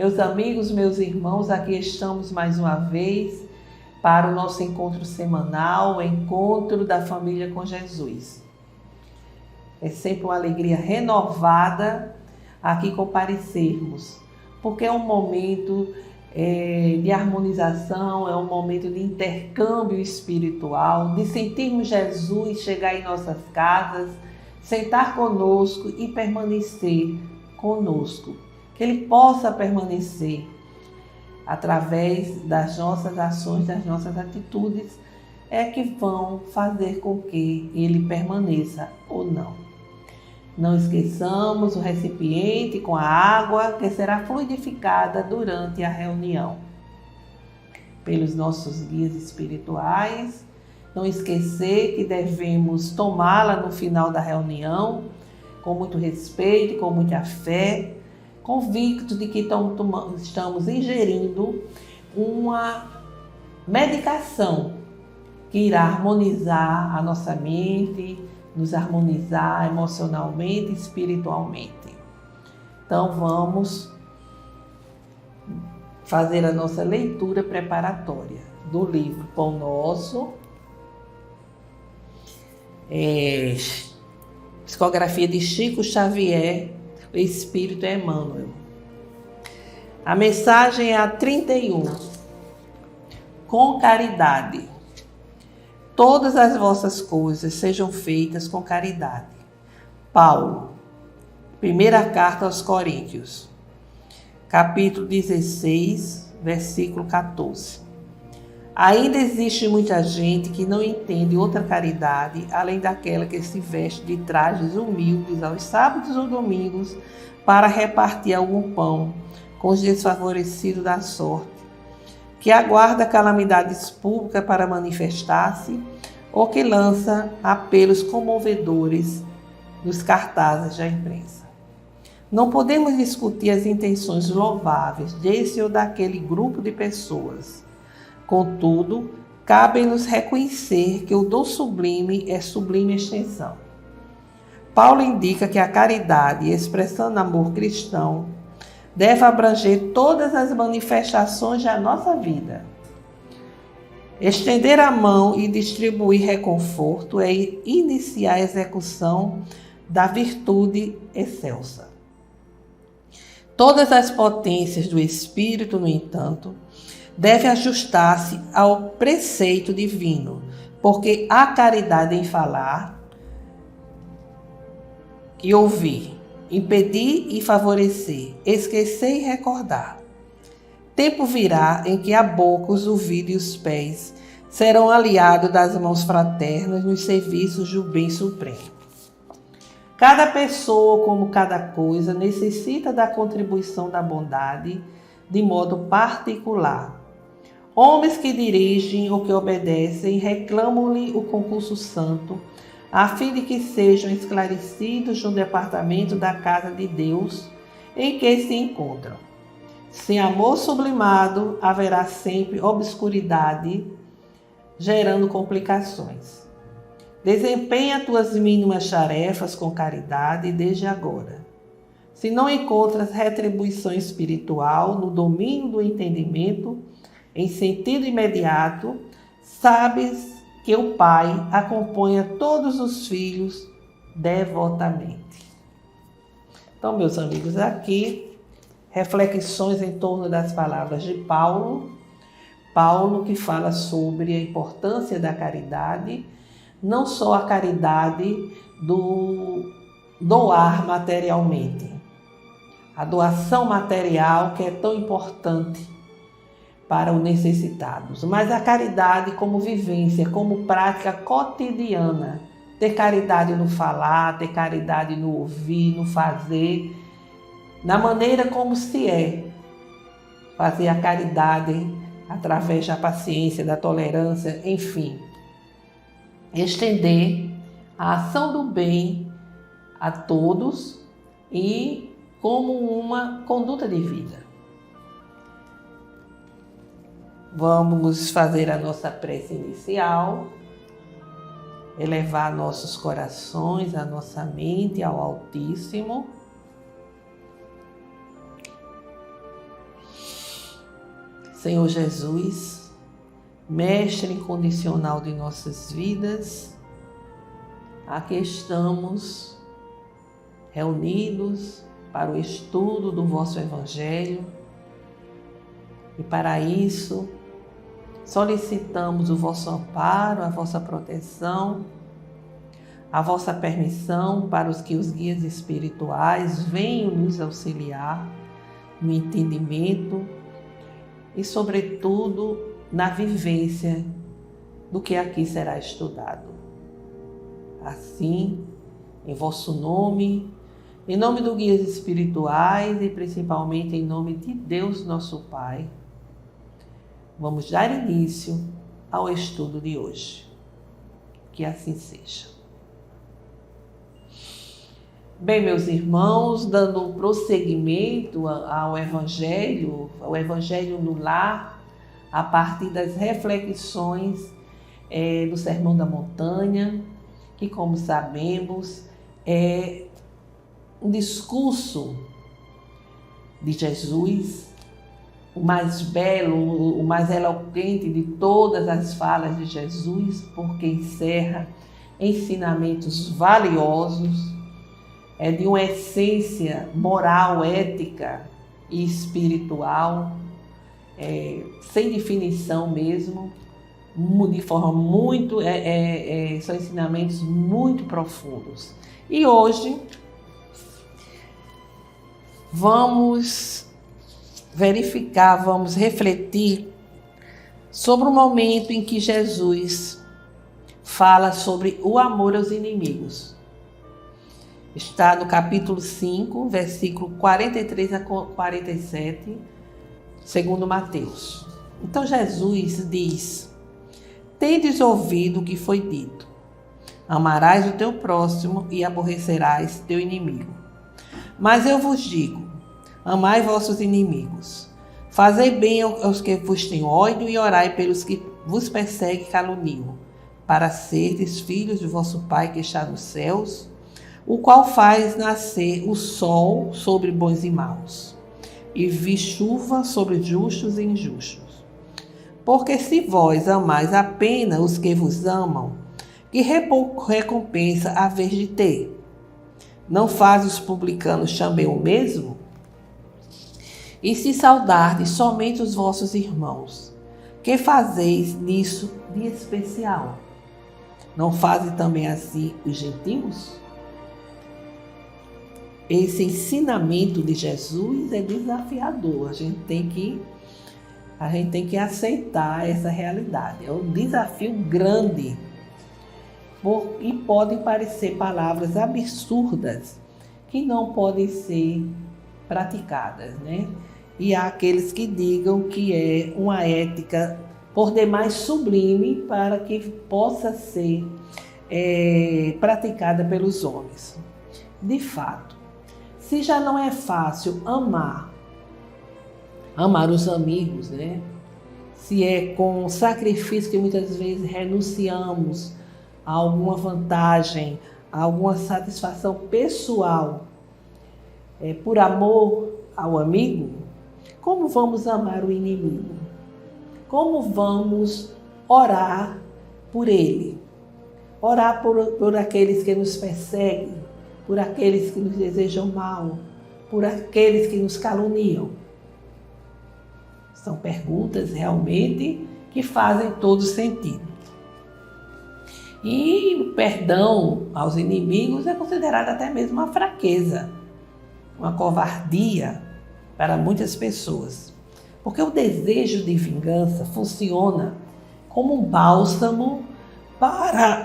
Meus amigos, meus irmãos, aqui estamos mais uma vez para o nosso encontro semanal, o encontro da família com Jesus. É sempre uma alegria renovada aqui comparecermos, porque é um momento de harmonização, é um momento de intercâmbio espiritual, de sentirmos Jesus chegar em nossas casas, sentar conosco e permanecer conosco. Que Ele possa permanecer através das nossas ações, das nossas atitudes, que vão fazer com que Ele permaneça ou não. Não esqueçamos o recipiente com a água que será fluidificada durante a reunião. Pelos nossos guias espirituais, não esquecer que devemos tomá-la no final da reunião, com muito respeito, com muita fé, convictos de que estamos ingerindo uma medicação que irá harmonizar a nossa mente, nos harmonizar emocionalmente e espiritualmente. Então vamos fazer a nossa leitura preparatória do livro Pão Nosso, psicografia de Chico Xavier, o Espírito Emmanuel. A mensagem é a 31. Com caridade. Todas as vossas coisas sejam feitas com caridade. Paulo, primeira carta aos Coríntios, capítulo 16, versículo 14. Ainda existe muita gente que não entende outra caridade, além daquela que se veste de trajes humildes aos sábados ou domingos para repartir algum pão com os desfavorecidos da sorte, que aguarda calamidades públicas para manifestar-se, ou que lança apelos comovedores nos cartazes da imprensa. Não podemos discutir as intenções louváveis desse ou daquele grupo de pessoas. Contudo, cabe-nos reconhecer que o dom sublime é sublime extensão. Paulo indica que a caridade, expressando amor cristão, deve abranger todas as manifestações da nossa vida. Estender a mão e distribuir reconforto é iniciar a execução da virtude excelsa. Todas as potências do Espírito, no entanto, devem ajustar-se ao preceito divino, porque há caridade em falar e ouvir, impedir e favorecer, esquecer e recordar. Tempo virá em que a boca, os ouvidos e os pés serão aliados das mãos fraternas nos serviços do bem supremo. Cada pessoa, como cada coisa, necessita da contribuição da bondade de modo particular. Homens que dirigem ou que obedecem reclamam-lhe o concurso santo, a fim de que sejam esclarecidos no departamento da casa de Deus em que se encontram. Sem amor sublimado, haverá sempre obscuridade, gerando complicações. Desempenha tuas mínimas tarefas com caridade desde agora. Se não encontras retribuição espiritual no domínio do entendimento, em sentido imediato, sabes que o Pai acompanha todos os filhos devotamente. Então, meus amigos, aqui reflexões em torno das palavras de Paulo. Paulo que fala sobre a importância da caridade, não só a caridade do doar materialmente, a doação material que é tão importante para os necessitados, mas a caridade como vivência, como prática cotidiana, ter caridade no falar, ter caridade no ouvir, no fazer, na maneira como se é, fazer a caridade através da paciência, da tolerância, enfim, estender a ação do bem a todos e como uma conduta de vida. Vamos fazer a nossa prece inicial, elevar nossos corações, a nossa mente ao Altíssimo. Senhor Jesus, Mestre incondicional de nossas vidas, aqui estamos reunidos para o estudo do vosso Evangelho e para isso solicitamos o vosso amparo, a vossa proteção, a vossa permissão para que os guias espirituais venham nos auxiliar no entendimento e, sobretudo, na vivência do que aqui será estudado. Assim, em vosso nome, em nome dos guias espirituais e principalmente em nome de Deus nosso Pai, vamos dar início ao estudo de hoje. Que assim seja. Bem, meus irmãos, dando prosseguimento ao Evangelho no Lar, a partir das reflexões do Sermão da Montanha, que, como sabemos, é um discurso de Jesus, o mais belo, o mais eloquente de todas as falas de Jesus, porque encerra ensinamentos valiosos, de uma essência moral, ética e espiritual, sem definição mesmo, de forma muito, são ensinamentos muito profundos. E hoje vamos verificar, vamos refletir sobre o momento em que Jesus fala sobre o amor aos inimigos. Está no capítulo 5, versículo 43 a 47, segundo Mateus. Então Jesus diz: tendes ouvido o que foi dito, amarás o teu próximo e aborrecerás teu inimigo. Mas eu vos digo, amai vossos inimigos, fazei bem aos que vos têm ódio e orai pelos que vos perseguem e caluniam, para serdes filhos de vosso Pai que está nos céus, o qual faz nascer o sol sobre bons e maus, e vi chuva sobre justos e injustos. Porque se vós amais apenas os que vos amam, que recompensa haveis de ter? Não faz os publicanos também o mesmo? E se saudardes somente os vossos irmãos, que fazeis nisso de especial? Não fazem também assim os gentios? Esse ensinamento de Jesus é desafiador. A gente tem que aceitar essa realidade. É um desafio grande. E podem parecer palavras absurdas que não podem ser praticadas, né? E há aqueles que digam que é uma ética por demais sublime para que possa ser praticada pelos homens. De fato, se já não é fácil amar os amigos, né? Se é com sacrifício que muitas vezes renunciamos a alguma vantagem, a alguma satisfação pessoal, por amor ao amigo, como vamos amar o inimigo? Como vamos orar por ele? Orar por aqueles que nos perseguem, por aqueles que nos desejam mal, por aqueles que nos caluniam? São perguntas realmente que fazem todo sentido. E o perdão aos inimigos é considerado até mesmo uma fraqueza, uma covardia para muitas pessoas. Porque o desejo de vingança funciona como um bálsamo para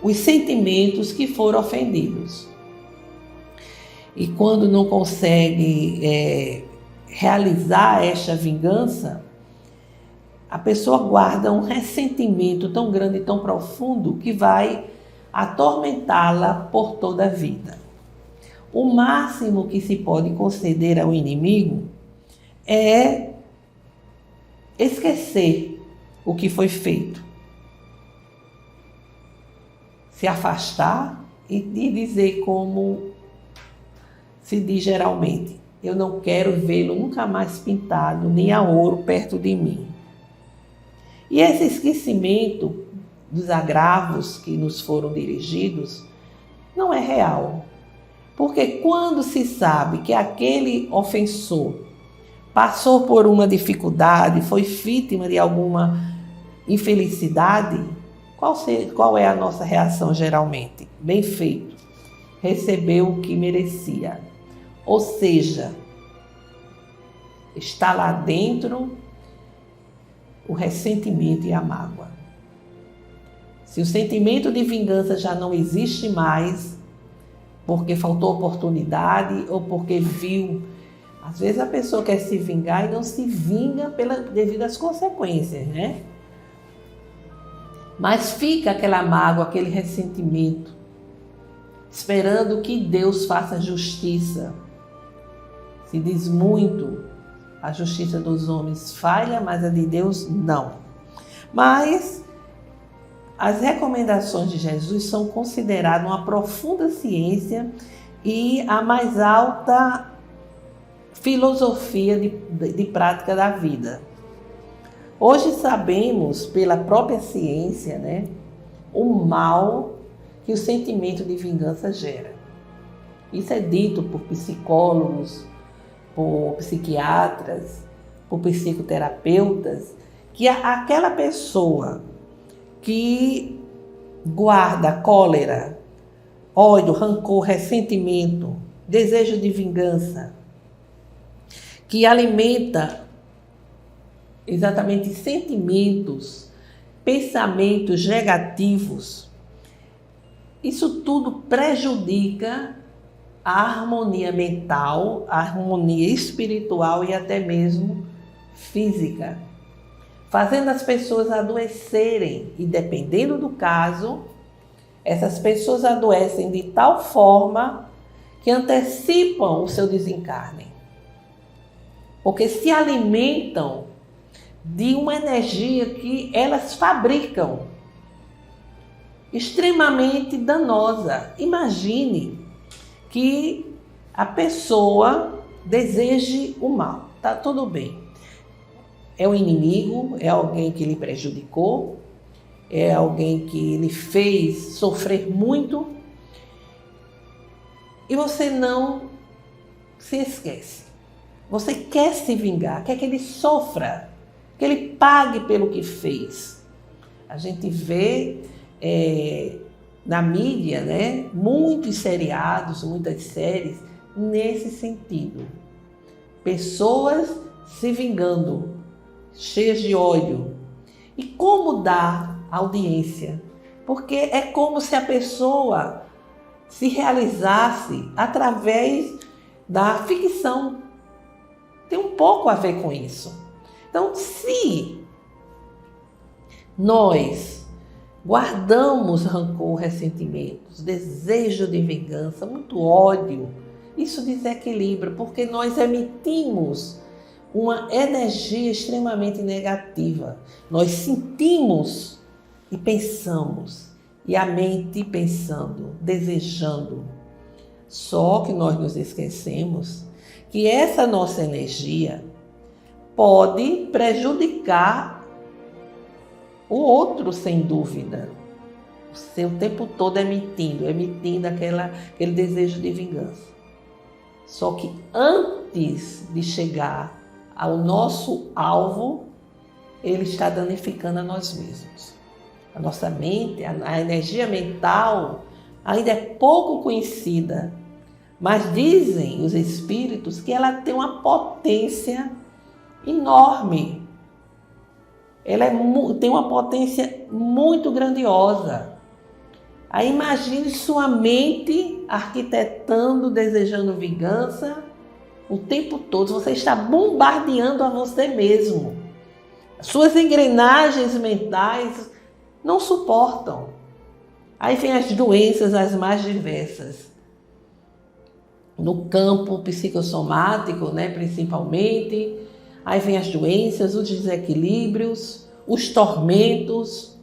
os sentimentos que foram ofendidos. E quando não consegue realizar esta vingança, a pessoa guarda um ressentimento tão grande e tão profundo que vai atormentá-la por toda a vida. O máximo que se pode conceder ao inimigo é esquecer o que foi feito, se afastar e dizer como se diz geralmente: eu não quero vê-lo nunca mais pintado, nem a ouro perto de mim. E esse esquecimento dos agravos que nos foram dirigidos não é real. Porque quando se sabe que aquele ofensor passou por uma dificuldade, foi vítima de alguma infelicidade, qual é a nossa reação geralmente? Bem feito, recebeu o que merecia. Ou seja, está lá dentro o ressentimento e a mágoa. Se o sentimento de vingança já não existe mais, porque faltou oportunidade ou porque viu, às vezes a pessoa quer se vingar e não se vinga devido às consequências, né? Mas fica aquela mágoa, aquele ressentimento, esperando que Deus faça justiça. Se diz muito, a justiça dos homens falha, mas a de Deus não. Mas as recomendações de Jesus são consideradas uma profunda ciência e a mais alta filosofia de prática da vida. Hoje sabemos, pela própria ciência, né, o mal que o sentimento de vingança gera. Isso é dito por psicólogos, por psiquiatras, por psicoterapeutas, que aquela pessoa que guarda cólera, ódio, rancor, ressentimento, desejo de vingança, que alimenta exatamente sentimentos, pensamentos negativos, isso tudo prejudica a harmonia mental, a harmonia espiritual e até mesmo física, fazendo as pessoas adoecerem e, dependendo do caso, essas pessoas adoecem de tal forma que antecipam o seu desencarne, porque se alimentam de uma energia que elas fabricam, extremamente danosa. Imagine que a pessoa deseje o mal, tá tudo bem. É um inimigo, é alguém que lhe prejudicou, é alguém que lhe fez sofrer muito e você não se esquece. Você quer se vingar, quer que ele sofra, que ele pague pelo que fez. A gente vê na mídia, né, muitos seriados, muitas séries nesse sentido. Pessoas se vingando, cheias de ódio. E como dar audiência? Porque é como se a pessoa se realizasse através da ficção. Tem um pouco a ver com isso. Então, se nós guardamos rancor, ressentimentos, desejo de vingança, muito ódio, isso desequilibra, porque nós emitimos uma energia extremamente negativa. Nós sentimos e pensamos, e a mente pensando, desejando. Só que nós nos esquecemos que essa nossa energia pode prejudicar o outro, sem dúvida. Você o tempo todo emitindo aquele desejo de vingança. Só que antes de chegar ao nosso alvo, ele está danificando a nós mesmos. A nossa mente, a energia mental ainda é pouco conhecida, mas dizem os espíritos que ela tem uma potência enorme. Ela tem uma potência muito grandiosa. Aí imagine sua mente arquitetando, desejando vingança o tempo todo. Você está bombardeando a você mesmo. Suas engrenagens mentais não suportam. Aí vem as doenças as mais diversas. No campo psicossomático, né, principalmente. Aí vem as doenças, os desequilíbrios, os tormentos.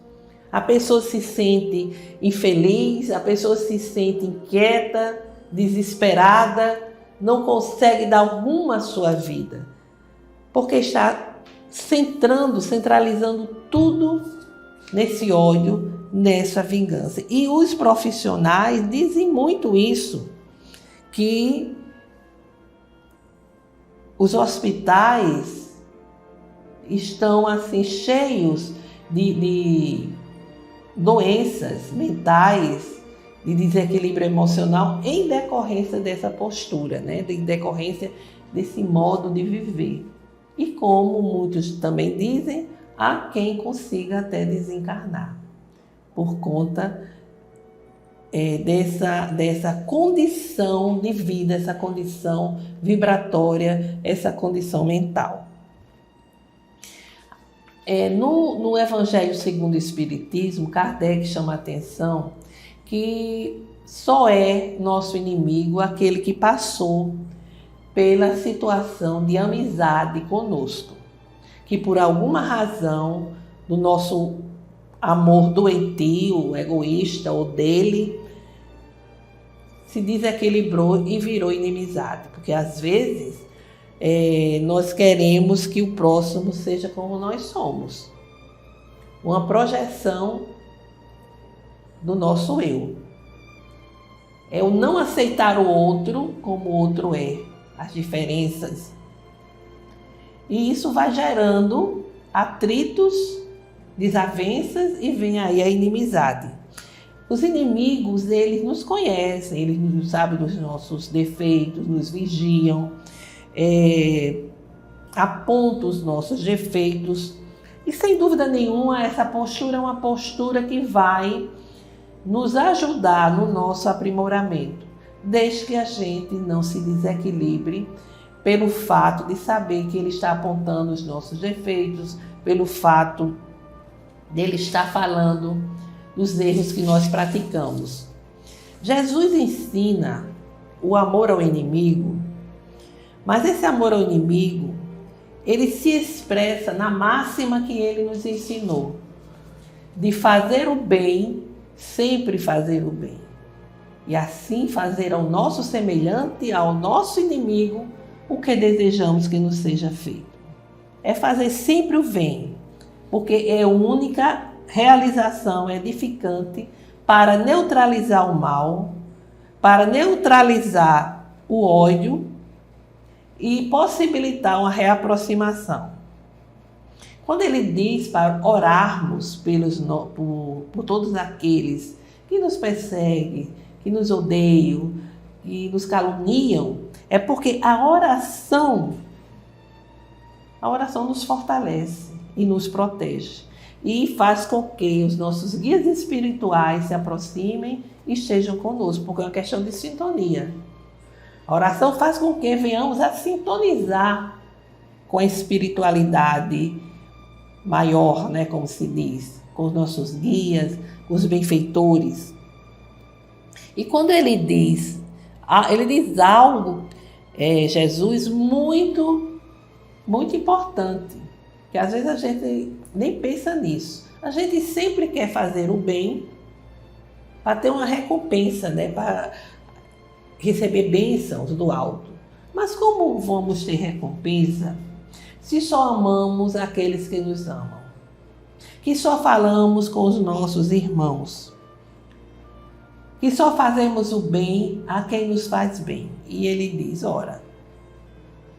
A pessoa se sente infeliz, a pessoa se sente inquieta, desesperada, não consegue dar rumo à sua vida, porque está centralizando tudo nesse ódio, nessa vingança. E os profissionais dizem muito isso, que os hospitais estão assim cheios de doenças mentais, de desequilíbrio emocional em decorrência dessa postura, né? Em decorrência desse modo de viver. E como muitos também dizem, há quem consiga até desencarnar por conta dessa condição de vida, essa condição vibratória, essa condição mental. No Evangelho segundo o Espiritismo, Kardec chama a atenção que só é nosso inimigo aquele que passou pela situação de amizade conosco, que por alguma razão do nosso amor doentio, egoísta ou dele, se desequilibrou e virou inimizade, porque às vezes nós queremos que o próximo seja como nós somos, uma projeção do nosso eu. É o não aceitar o outro como o outro é, as diferenças. E isso vai gerando atritos, desavenças e vem aí a inimizade. Os inimigos, eles nos conhecem, eles sabem dos nossos defeitos, nos vigiam, apontam os nossos defeitos. E sem dúvida nenhuma, essa postura é uma postura que vai nos ajudar no nosso aprimoramento, desde que a gente não se desequilibre pelo fato de saber que ele está apontando os nossos defeitos, pelo fato dele estar falando dos erros que nós praticamos. Jesus ensina o amor ao inimigo, mas esse amor ao inimigo, ele se expressa na máxima que ele nos ensinou, de fazer o bem, sempre fazer o bem. E assim fazer ao nosso semelhante, ao nosso inimigo, o que desejamos que nos seja feito. É fazer sempre o bem, porque é a única realização edificante para neutralizar o mal, para neutralizar o ódio e possibilitar uma reaproximação. Quando ele diz para orarmos por todos aqueles que nos perseguem, que nos odeiam, que nos caluniam, é porque a oração nos fortalece e nos protege e faz com que os nossos guias espirituais se aproximem e estejam conosco, porque é uma questão de sintonia. A oração faz com que venhamos a sintonizar com a espiritualidade maior, né, como se diz, com os nossos guias, com os benfeitores. E quando ele diz algo, Jesus, muito, muito importante, que às vezes a gente nem pensa nisso. A gente sempre quer fazer o bem para ter uma recompensa, né, para receber bênçãos do alto. Mas como vamos ter recompensa se só amamos aqueles que nos amam? Que só falamos com os nossos irmãos? Que só fazemos o bem a quem nos faz bem? E ele diz, ora,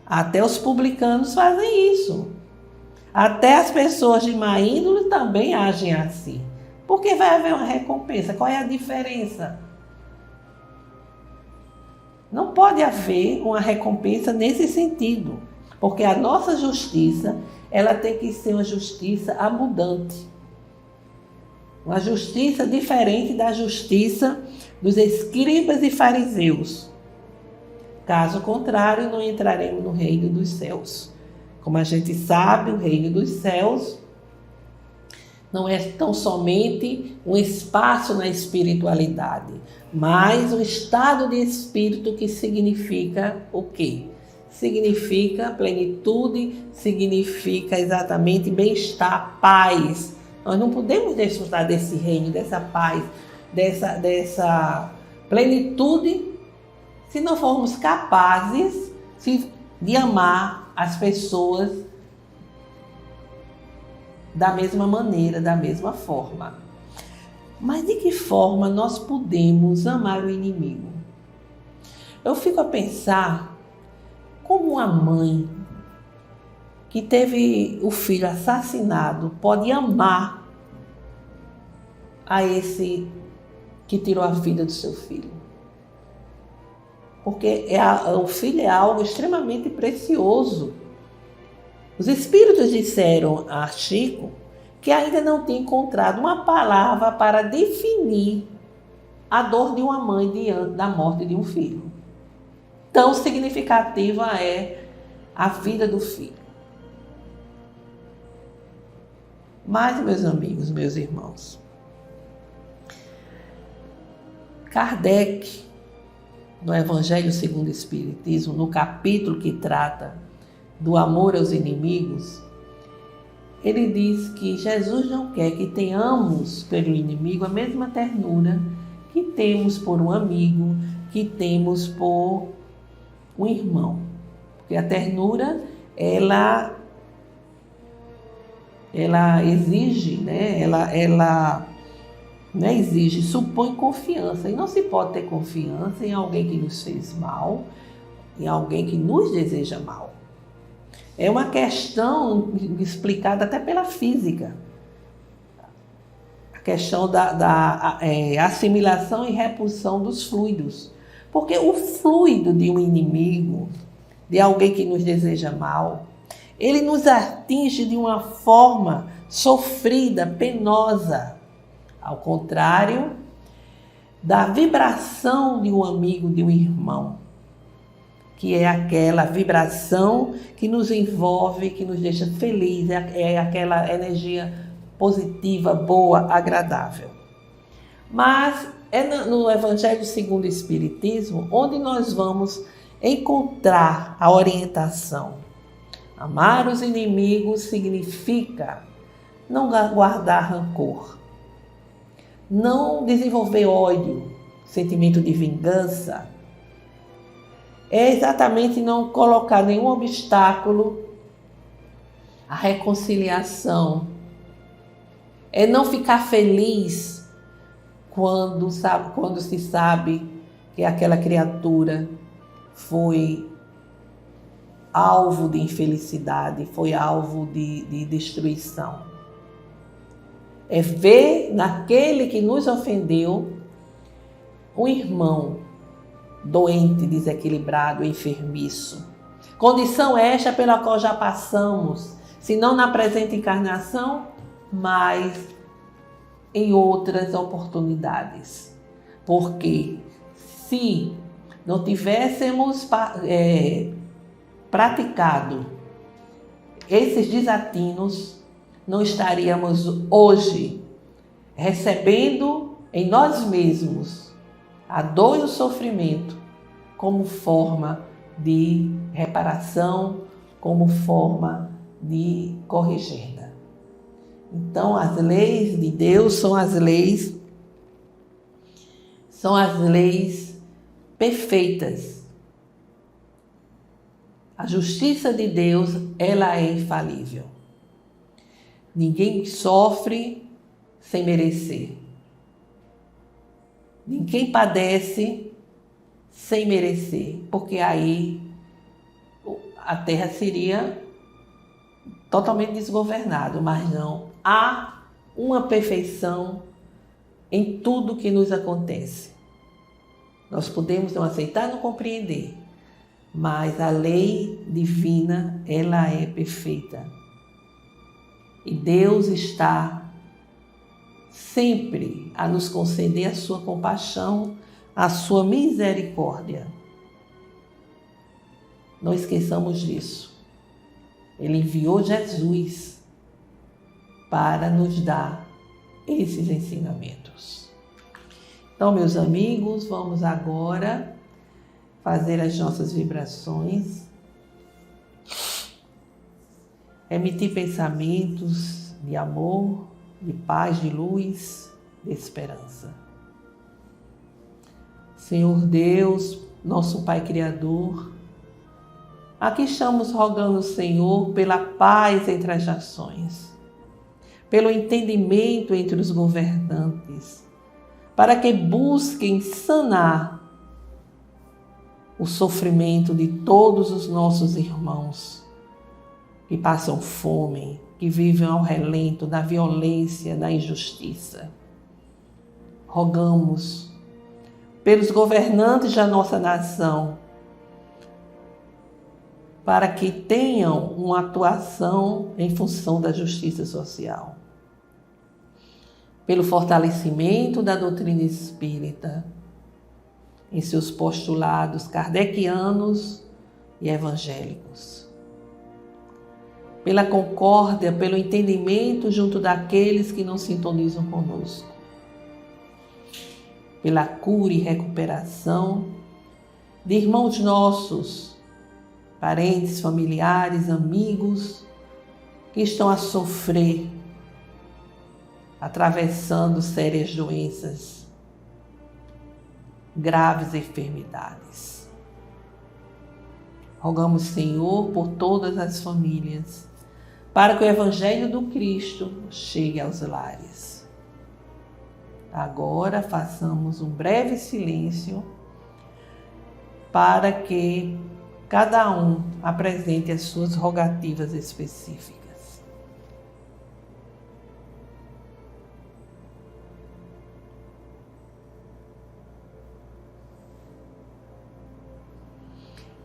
até os publicanos fazem isso. Até as pessoas de má índole também agem assim. Porque vai haver uma recompensa. Qual é a diferença? Não pode haver uma recompensa nesse sentido. Porque a nossa justiça, ela tem que ser uma justiça abundante. Uma justiça diferente da justiça dos escribas e fariseus. Caso contrário, não entraremos no reino dos céus. Como a gente sabe, o reino dos céus não é tão somente um espaço na espiritualidade, mas um estado de espírito que significa o quê? Significa plenitude, significa exatamente bem-estar, paz. Nós não podemos desfrutar desse reino, dessa paz, dessa plenitude, se não formos capazes de amar as pessoas da mesma maneira, da mesma forma. Mas de que forma nós podemos amar o inimigo? Eu fico a pensar como uma mãe que teve o filho assassinado pode amar a esse que tirou a vida do seu filho. Porque o filho é algo extremamente precioso. Os espíritos disseram a Chico que ainda não tinha encontrado uma palavra para definir a dor de uma mãe diante da morte de um filho. Tão significativa é a vida do filho. Mas, meus amigos, meus irmãos, Kardec, no Evangelho segundo o Espiritismo, no capítulo que trata do amor aos inimigos, ele diz que Jesus não quer que tenhamos pelo inimigo a mesma ternura que temos por um amigo, que temos por um irmão. Porque a ternura, ela exige, né? Ela exige, supõe confiança. E não se pode ter confiança em alguém que nos fez mal, em alguém que nos deseja mal. É uma questão explicada até pela física. A questão da assimilação e repulsão dos fluidos. Porque o fluido de um inimigo, de alguém que nos deseja mal, ele nos atinge de uma forma sofrida, penosa. Ao contrário da vibração de um amigo, de um irmão, que é aquela vibração que nos envolve, que nos deixa felizes, é aquela energia positiva, boa, agradável. Mas é no Evangelho segundo o Espiritismo onde nós vamos encontrar a orientação. Amar os inimigos significa não guardar rancor, não desenvolver ódio, sentimento de vingança. É exatamente não colocar nenhum obstáculo à reconciliação. É não ficar feliz quando se sabe que aquela criatura foi alvo de infelicidade, foi alvo de destruição. É ver naquele que nos ofendeu um irmão doente, desequilibrado, enfermiço. Condição esta pela qual já passamos, se não na presente encarnação, mas em outras oportunidades. Porque se não tivéssemos praticado esses desatinos, não estaríamos hoje recebendo em nós mesmos a dor e o sofrimento como forma de reparação, como forma de corrigenda. Então, as leis de Deus são as leis perfeitas. A justiça de Deus, ela é infalível. Ninguém sofre sem merecer. Ninguém padece sem merecer, porque aí a terra seria totalmente desgovernada, mas não. Há uma perfeição em tudo que nos acontece. Nós podemos não aceitar, não compreender, mas a lei divina, ela é perfeita. E Deus está sempre a nos conceder a sua compaixão, a sua misericórdia. Não esqueçamos disso. Ele enviou Jesus para nos dar esses ensinamentos. Então, meus amigos, vamos agora fazer as nossas vibrações, emitir pensamentos de amor, de paz, de luz, de esperança. Senhor Deus, nosso Pai Criador, aqui estamos rogando, Senhor, pela paz entre as nações, pelo entendimento entre os governantes, para que busquem sanar o sofrimento de todos os nossos irmãos que passam fome, que vivem ao relento da violência, da injustiça. Rogamos pelos governantes da nossa nação, para que tenham uma atuação em função da justiça social. Pelo fortalecimento da doutrina espírita, em seus postulados kardecianos e evangélicos. Pela concórdia, pelo entendimento junto daqueles que não sintonizam conosco. Pela cura e recuperação de irmãos nossos, parentes, familiares, amigos, que estão a sofrer, atravessando sérias doenças, graves enfermidades. Rogamos, Senhor, por todas as famílias, para que o Evangelho do Cristo chegue aos lares. Agora façamos um breve silêncio para que cada um apresente as suas rogativas específicas.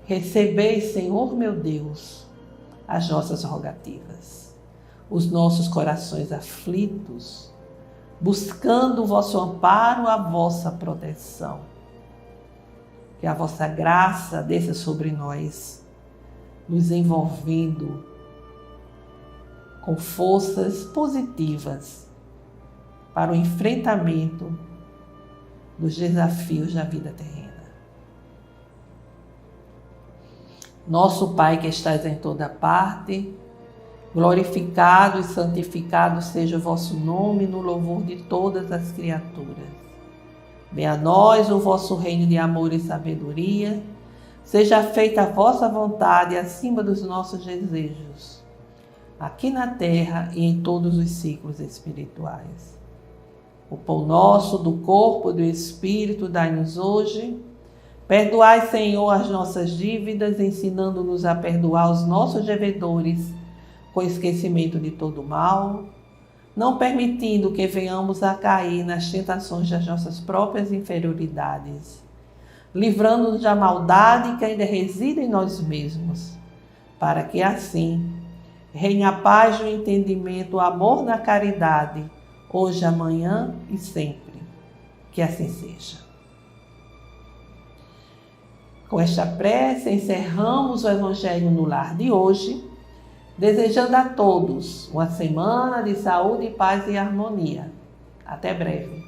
Recebei, Senhor meu Deus, as nossas rogativas, os nossos corações aflitos, buscando o vosso amparo, a vossa proteção. Que a vossa graça desça sobre nós, nos envolvendo com forças positivas para o enfrentamento dos desafios da vida terrena. Nosso Pai que estás em toda parte, glorificado e santificado seja o vosso nome no louvor de todas as criaturas. Venha a nós o vosso reino de amor e sabedoria, seja feita a vossa vontade acima dos nossos desejos, aqui na terra e em todos os ciclos espirituais. O pão nosso do corpo e do espírito dai-nos hoje. Perdoai, Senhor, as nossas dívidas, ensinando-nos a perdoar os nossos devedores, com esquecimento de todo mal, não permitindo que venhamos a cair nas tentações das nossas próprias inferioridades, livrando-nos da maldade que ainda reside em nós mesmos, para que assim reine a paz, o entendimento, o amor na caridade, hoje, amanhã e sempre. Que assim seja. Com esta prece, encerramos o Evangelho no Lar de hoje, desejando a todos uma semana de saúde, paz e harmonia. Até breve.